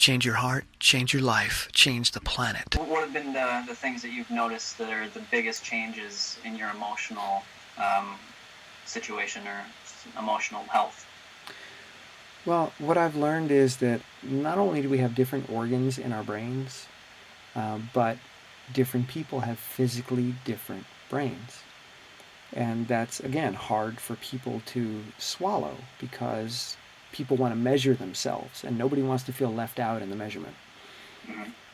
change your heart, change your life, change the planet. What have been the things that you've noticed that are the biggest changes in your emotional situation or emotional health? Well, what I've learned is that not only do we have different organs in our brains, but different people have physically different brains. And that's, again, hard for people to swallow because people want to measure themselves and nobody wants to feel left out in the measurement.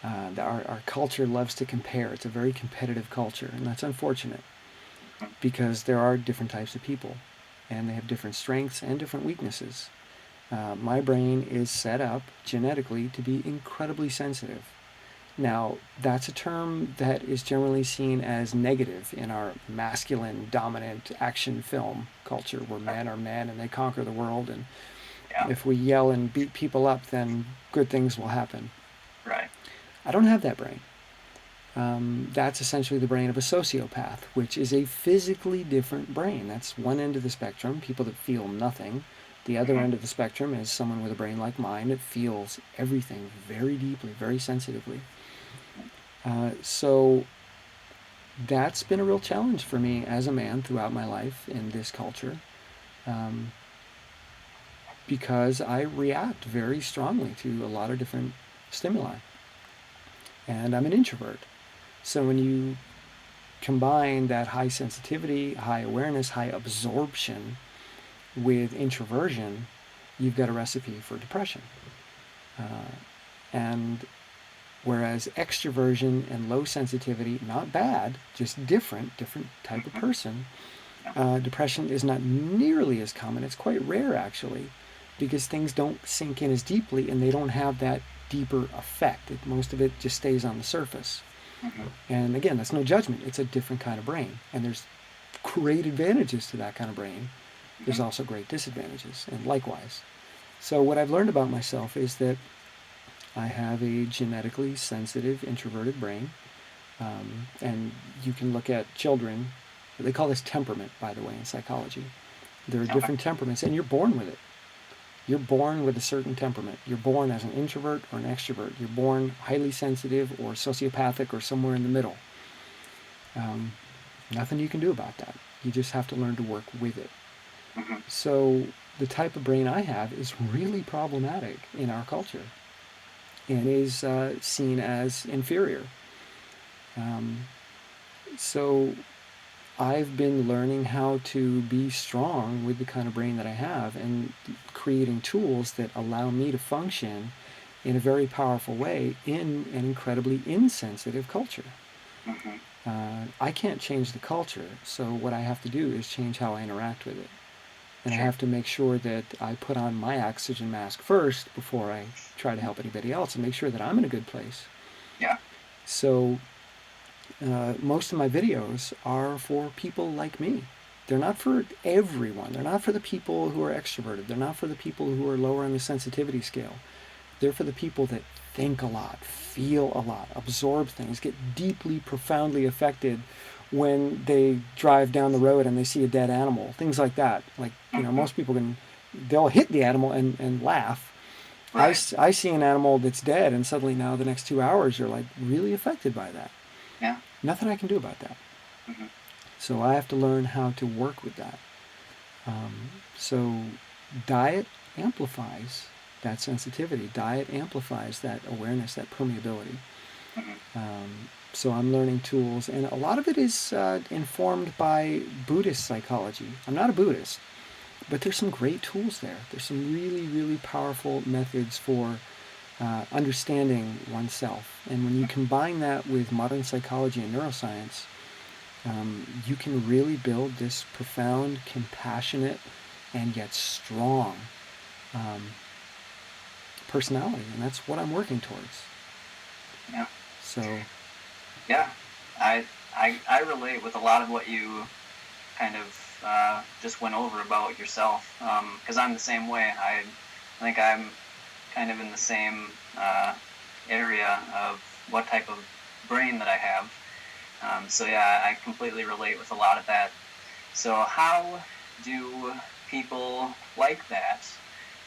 Our culture loves to compare. It's a very competitive culture, and that's unfortunate because there are different types of people and they have different strengths and different weaknesses. My brain is set up genetically to be incredibly sensitive. Now, that's a term that is generally seen as negative in our masculine, dominant action film culture where men are men and they conquer the world, and if we yell and beat people up, then good things will happen. Right. I don't have that brain. That's essentially the brain of a sociopath, which is a physically different brain. That's one end of the spectrum, people that feel nothing. The other end of the spectrum is someone with a brain like mine that feels everything very deeply, very sensitively. So that's been a real challenge for me as a man throughout my life in this culture, because I react very strongly to a lot of different stimuli. And I'm an introvert. So when you combine that high sensitivity, high awareness, high absorption with introversion, you've got a recipe for depression. And whereas extroversion and low sensitivity, not bad, just different type of person, depression is not nearly as common. It's quite rare, actually, because things don't sink in as deeply and they don't have that deeper effect. Most of it just stays on the surface. And again, that's no judgment. It's a different kind of brain. And there's great advantages to that kind of brain. There's also great disadvantages, and likewise. So what I've learned about myself is that I have a genetically sensitive, introverted brain. And you can look at children. They call this temperament, by the way, in psychology. There are different temperaments, and you're born with it. You're born with a certain temperament. You're born as an introvert or an extrovert. You're born highly sensitive or sociopathic or somewhere in the middle. Nothing you can do about that. You just have to learn to work with it. So the type of brain I have is really problematic in our culture and is seen as inferior. So I've been learning how to be strong with the kind of brain that I have and creating tools that allow me to function in a very powerful way in an incredibly insensitive culture. I can't change the culture, so what I have to do is change how I interact with it. And I have to make sure that I put on my oxygen mask first before I try to help anybody else and make sure that I'm in a good place. So most of my videos are for people like me. They're not for everyone. They're not for the people who are extroverted. They're not for the people who are lower on the sensitivity scale. They're for the people that think a lot, feel a lot, absorb things, get deeply, profoundly affected when they drive down the road and they see a dead animal, things like that. Like, most people they'll hit the animal and laugh. Right. I see an animal that's dead and suddenly now the next 2 hours you're like really affected by that. Nothing I can do about that. So I have to learn how to work with that. So diet amplifies that sensitivity. Diet amplifies that awareness, that permeability. So I'm learning tools, and a lot of it is informed by Buddhist psychology. I'm not a Buddhist, but there's some great tools there. There's some really, really powerful methods for understanding oneself. And when you combine that with modern psychology and neuroscience, you can really build this profound, compassionate, and yet strong personality. And that's what I'm working towards. So... I relate with a lot of what you kind of just went over about yourself, because I'm the same way. I think I'm kind of in the same area of what type of brain that I have. I completely relate with a lot of that. So how do people like that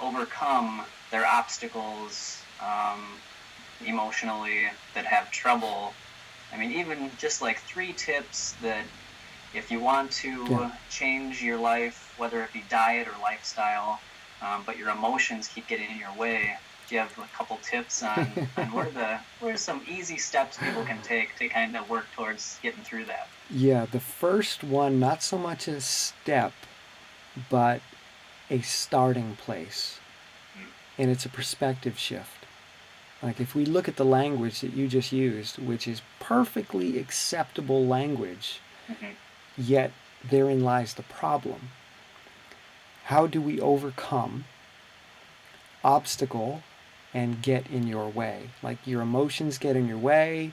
overcome their obstacles emotionally that have trouble. I mean, even just like 3 tips that if you want to change your life, whether it be diet or lifestyle, but your emotions keep getting in your way, do you have a couple tips on what are some easy steps people can take to kind of work towards getting through that? Yeah, the first one, not so much a step, but a starting place. And it's a perspective shift. Like if we look at the language that you just used, which is perfectly acceptable language, Mm-hmm. yet therein lies the problem. How do we overcome obstacle and get in your way? Like your emotions get in your way,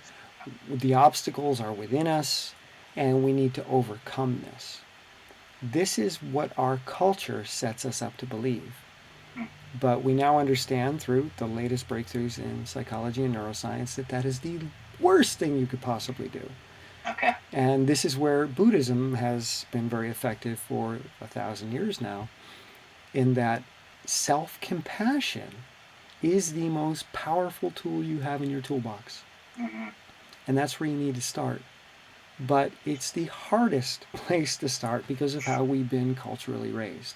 the obstacles are within us, and we need to overcome this. This is what our culture sets us up to believe. But we now understand through the latest breakthroughs in psychology and neuroscience that that is the worst thing you could possibly do. Okay. And this is where Buddhism has been very effective for 1,000 years now, in that self-compassion is the most powerful tool you have in your toolbox. Mm-hmm. And that's where you need to start. But it's the hardest place to start because of how we've been culturally raised.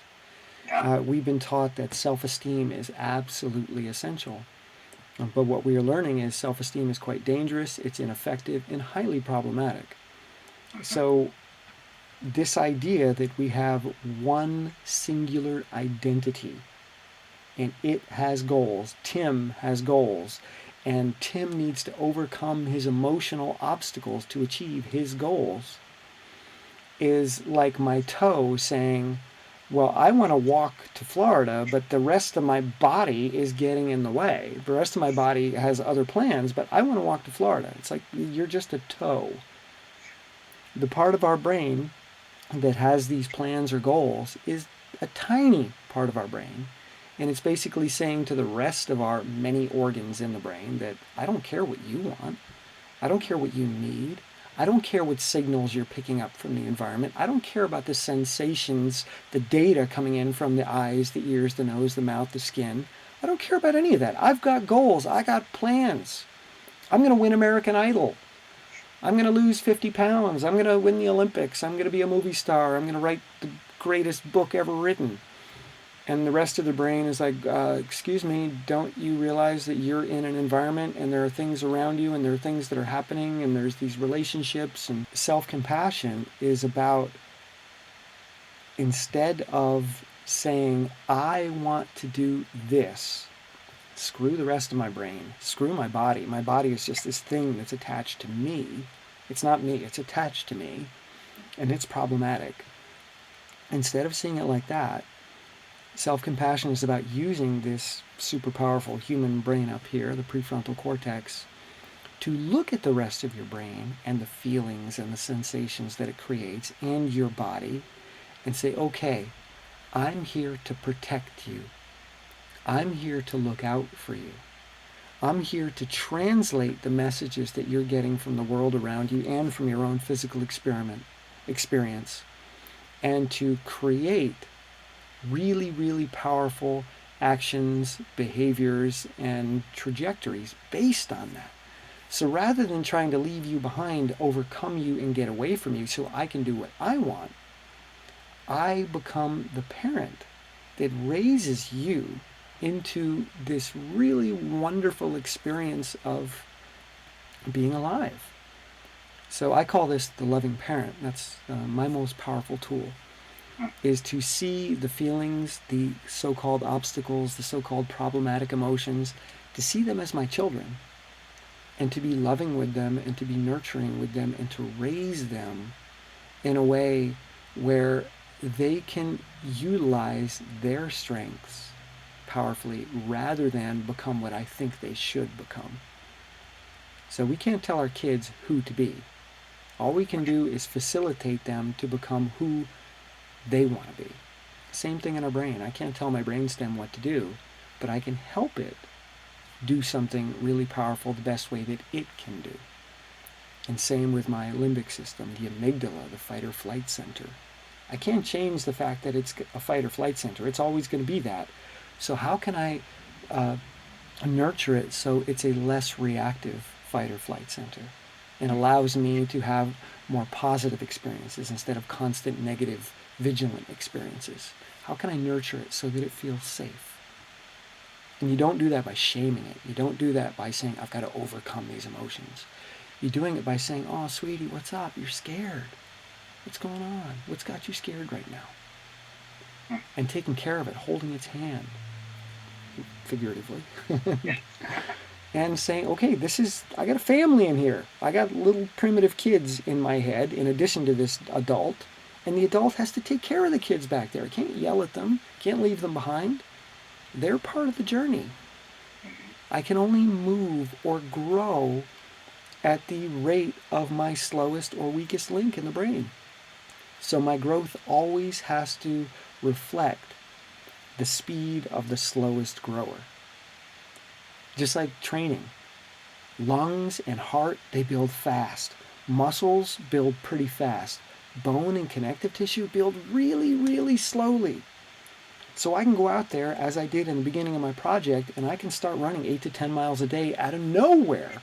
Yeah. We've been taught that self-esteem is absolutely essential. But what we are learning is self-esteem is quite dangerous, it's ineffective, and highly problematic. Mm-hmm. So this idea that we have one singular identity and it has goals, Tim has goals, and Tim needs to overcome his emotional obstacles to achieve his goals, is like my toe saying, well, I want to walk to Florida, but the rest of my body is getting in the way. The rest of my body has other plans, but I want to walk to Florida. It's like you're just a toe. The part of our brain that has these plans or goals is a tiny part of our brain. And it's basically saying to the rest of our many organs in the brain that I don't care what you want. I don't care what you need. I don't care what signals you're picking up from the environment. I don't care about the sensations, the data coming in from the eyes, the ears, the nose, the mouth, the skin. I don't care about any of that. I've got goals. I got plans. I'm going to win American Idol. I'm going to lose 50 pounds. I'm going to win the Olympics. I'm going to be a movie star. I'm going to write the greatest book ever written. And the rest of the brain is like, excuse me, don't you realize that you're in an environment and there are things around you and there are things that are happening and there's these relationships? And self-compassion is about, instead of saying, I want to do this, screw the rest of my brain, screw my body. My body is just this thing that's attached to me. It's not me, it's attached to me, and it's problematic. Instead of seeing it like that, self-compassion is about using this super powerful human brain up here, the prefrontal cortex, to look at the rest of your brain and the feelings and the sensations that it creates and your body and say, okay, I'm here to protect you. I'm here to look out for you. I'm here to translate the messages that you're getting from the world around you and from your own physical experience, and to create really, really powerful actions, behaviors, and trajectories based on that. So rather than trying to leave you behind, overcome you, and get away from you so I can do what I want, I become the parent that raises you into this really wonderful experience of being alive. So I call this the loving parent. That's my most powerful tool, is to see the feelings, the so-called obstacles, the so-called problematic emotions, to see them as my children, and to be loving with them, and to be nurturing with them, and to raise them in a way where they can utilize their strengths powerfully rather than become what I think they should become. So we can't tell our kids who to be. All we can do is facilitate them to become who they want to be. Same thing in our brain. I can't tell my brainstem what to do, but I can help it do something really powerful the best way that it can do. And same with my limbic system, the amygdala, the fight or flight center. I can't change the fact that it's a fight or flight center. It's always going to be that. So how can I nurture it so it's a less reactive fight or flight center and allows me to have more positive experiences instead of constant negative, vigilant experiences? How can I nurture it so that it feels safe? And you don't do that by shaming it. You don't do that by saying, I've got to overcome these emotions. You're doing it by saying, oh, sweetie, what's up? You're scared. What's going on? What's got you scared right now? And taking care of it, holding its hand, figuratively. And saying, okay, I got a family in here. I got little primitive kids in my head in addition to this adult. And the adult has to take care of the kids back there. I can't yell at them. Can't leave them behind. They're part of the journey. I can only move or grow at the rate of my slowest or weakest link in the brain. So my growth always has to reflect the speed of the slowest grower. Just like training. Lungs and heart, they build fast. Muscles build pretty fast. Bone and connective tissue build really, really slowly. So I can go out there, as I did in the beginning of my project, and I can start running 8 to 10 miles a day out of nowhere.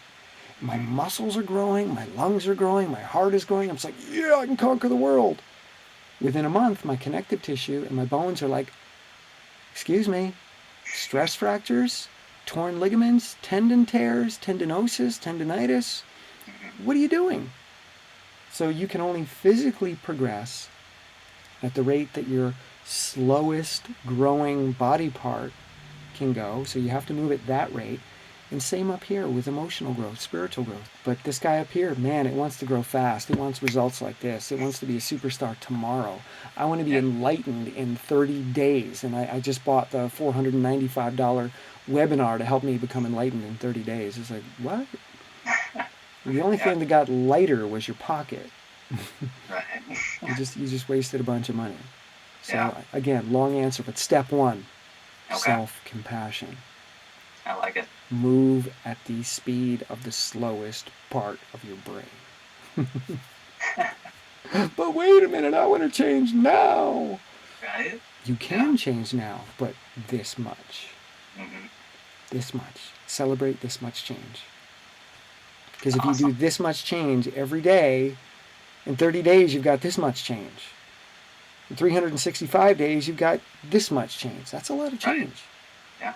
My muscles are growing, my lungs are growing, my heart is growing. I'm just like, yeah, I can conquer the world. Within a month, my connective tissue and my bones are like, excuse me, stress fractures, torn ligaments, tendon tears, tendinosis, tendinitis. What are you doing? So you can only physically progress at the rate that your slowest growing body part can go. So you have to move at that rate. And same up here with emotional growth, spiritual growth. But this guy up here, man, it wants to grow fast. It wants results like this. It wants to be a superstar tomorrow. I want to be enlightened in 30 days. And I just bought the $495 webinar to help me become enlightened in 30 days. It's like, what? The only thing that got lighter was your pocket. Right. You just wasted a bunch of money. So again, long answer, but step one, self-compassion. I like it. Move at the speed of the slowest part of your brain. But wait a minute, I want to change now. Right? You can change now, but this much. This much. Celebrate this much change. Because if you do this much change every day, in 30 days you've got this much change. In 365 days you've got this much change. That's a lot of change. Right. Yeah.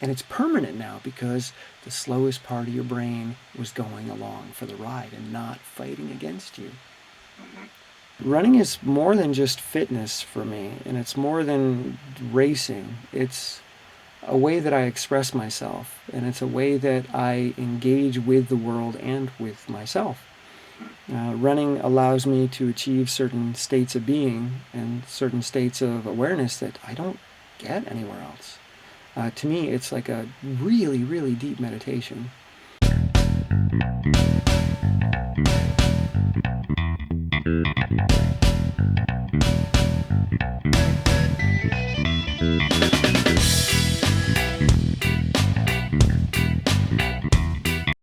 And it's permanent now because the slowest part of your brain was going along for the ride and not fighting against you. Running is more than just fitness for me, and it's more than racing. It's a way that I express myself, and it's a way that I engage with the world and with myself. Running allows me to achieve certain states of being and certain states of awareness that I don't get anywhere else. To me, it's like a really, really deep meditation.